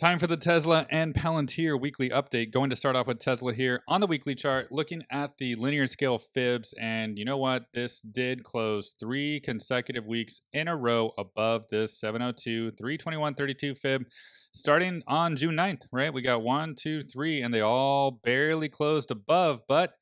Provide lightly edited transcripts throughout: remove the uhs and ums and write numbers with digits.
Time for the Tesla and Palantir weekly update. Going to start off with Tesla here on the weekly chart, looking at the linear scale fibs. And you know what? This did close 3 consecutive weeks in a row above this 702, 321.32 fib starting on June 9th, right? We got 1, 2, 3, and they all barely closed above, but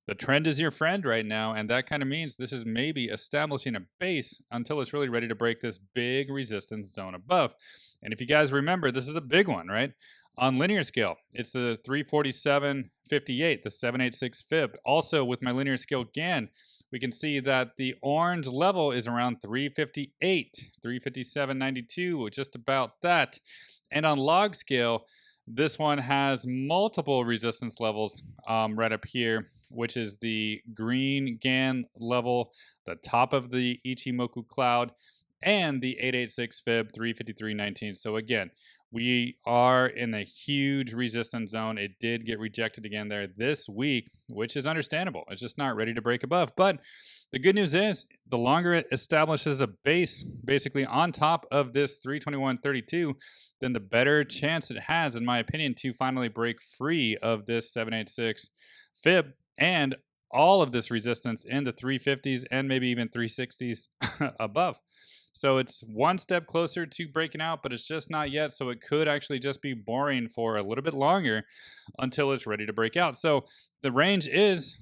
the trend is your friend right now, and that kind of means this is maybe establishing a base until it's really ready to break this big resistance zone above. And if you guys remember, this is a big one, right? On linear scale, it's the 347.58, the 786 fib. Also, with my linear scale GAN, we can see that the orange level is around 358, 357.92, just about that. And on log scale, this one has multiple resistance levels right up here, which is the green GAN level, the top of the Ichimoku cloud, and the 886 fib 353.19. So again, we are in a huge resistance zone. It did get rejected again there this week, which is understandable. It's just not ready to break above. But the good news is the longer it establishes a base basically on top of this 321.32, then the better chance it has, in my opinion, to finally break free of this 786 fib and all of this resistance in the 350s and maybe even 360s above. So it's one step closer to breaking out, but it's just not yet. So it could actually just be boring for a little bit longer until it's ready to break out. So the range is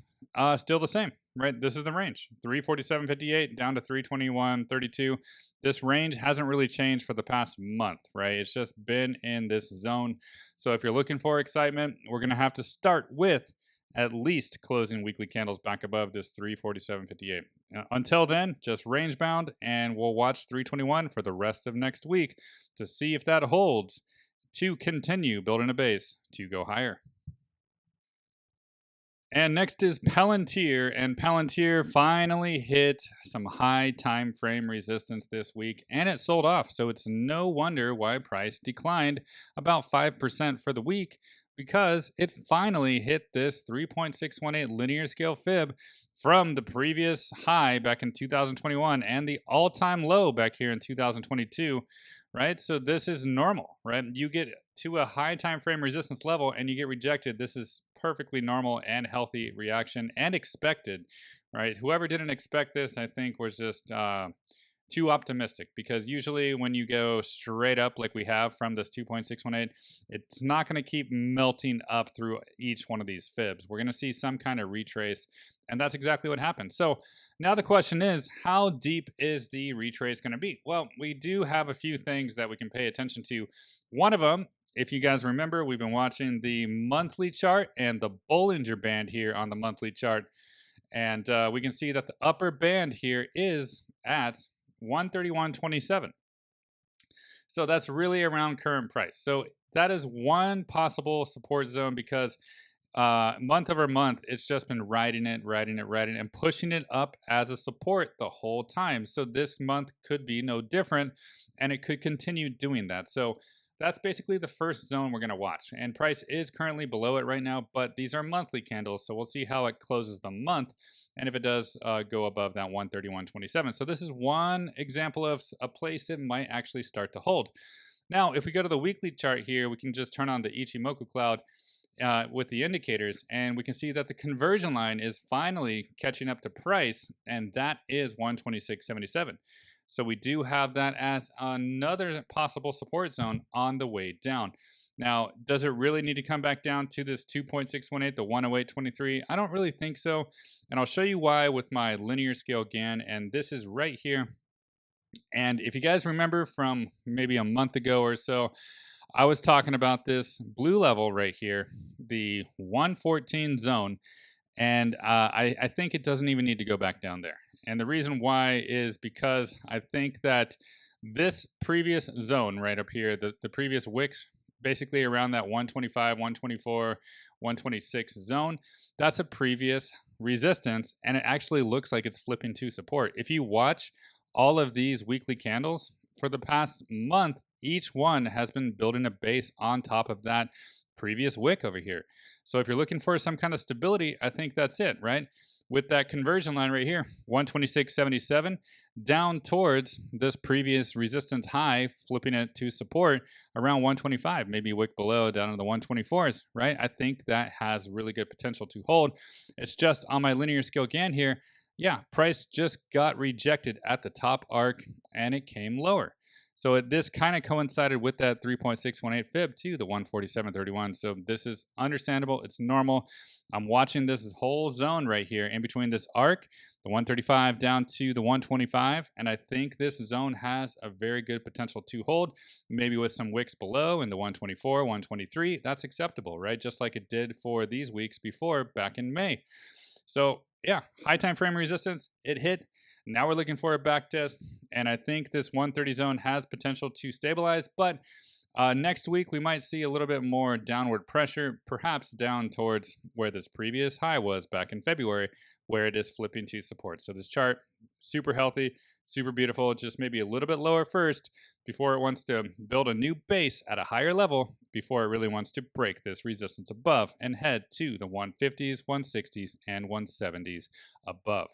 still the same, right? This is the range, 347.58 down to 321.32. This range hasn't really changed for the past month, right? It's just been in this zone. So if you're looking for excitement, we're going to have to start with at least closing weekly candles back above this 347.58. Until then, just range bound, and we'll watch 321 for the rest of next week to see if that holds to continue building a base to go higher. And next is Palantir, and Palantir finally hit some high time frame resistance this week, and it sold off. So it's no wonder why price declined about 5% for the week, because it finally hit this 3.618 linear scale fib from the previous high back in 2021 and the all-time low back here in 2022, right? So this is normal, right? You get to a high time frame resistance level and you get rejected. This is perfectly normal and healthy reaction and expected, right? Whoever didn't expect this, I think, was just too optimistic, because usually when you go straight up like we have from this 2.618, it's not going to keep melting up through each one of these fibs. We're going to see some kind of retrace, and that's exactly what happened. So now the question is, how deep is the retrace going to be? Well, we do have a few things that we can pay attention to. One of them, if you guys remember, we've been watching the monthly chart and the Bollinger Band here on the monthly chart, and we can see that the upper band here is at 131.27. So that's really around current price. So that is one possible support zone, because month over month, it's just been riding it, and pushing it up as a support the whole time. So this month could be no different, and it could continue doing that. So that's basically the first zone we're going to watch. And price is currently below it right now, but these are monthly candles, so we'll see how it closes the month, and if it does go above that 131.27. So this is one example of a place it might actually start to hold. Now, if we go to the weekly chart here, we can just turn on the Ichimoku cloud with the indicators, and we can see that the conversion line is finally catching up to price, and that is 126.77. So we do have that as another possible support zone on the way down. Now, does it really need to come back down to this 2.618, the 108.23? I don't really think so. And I'll show you why with my linear scale GAN, and this is right here. And if you guys remember from maybe a month ago or so, I was talking about this blue level right here, the 114 zone. And I think it doesn't even need to go back down there. And the reason why is because I think that this previous zone right up here, the previous wicks, basically around that 125, 124, 126 zone, that's a previous resistance, and it actually looks like it's flipping to support. If you watch all of these weekly candles for the past month, each one has been building a base on top of that previous wick over here. So if you're looking for some kind of stability, I think that's it, right? with that conversion line right here, 126.77, down towards this previous resistance high, flipping it to support around 125, maybe a wick below down to the 124s, right? I think that has really good potential to hold. It's just on my linear scale GAN here. Yeah, price just got rejected at the top arc and it came lower. So this kind of coincided with that 3.618 fib to the 147.31. So this is understandable. It's normal. I'm watching this whole zone right here in between this arc, the 135 down to the 125. And I think this zone has a very good potential to hold, maybe with some wicks below in the 124, 123. That's acceptable, right? Just like it did for these weeks before back in May. So yeah, high time frame resistance, it hit. Now we're looking for a back test, and I think this 130 zone has potential to stabilize, but next week we might see a little bit more downward pressure, perhaps down towards where this previous high was back in February, where it is flipping to support. So this chart, super healthy, super beautiful, just maybe a little bit lower first before it wants to build a new base at a higher level before it really wants to break this resistance above and head to the 150s, 160s, and 170s above.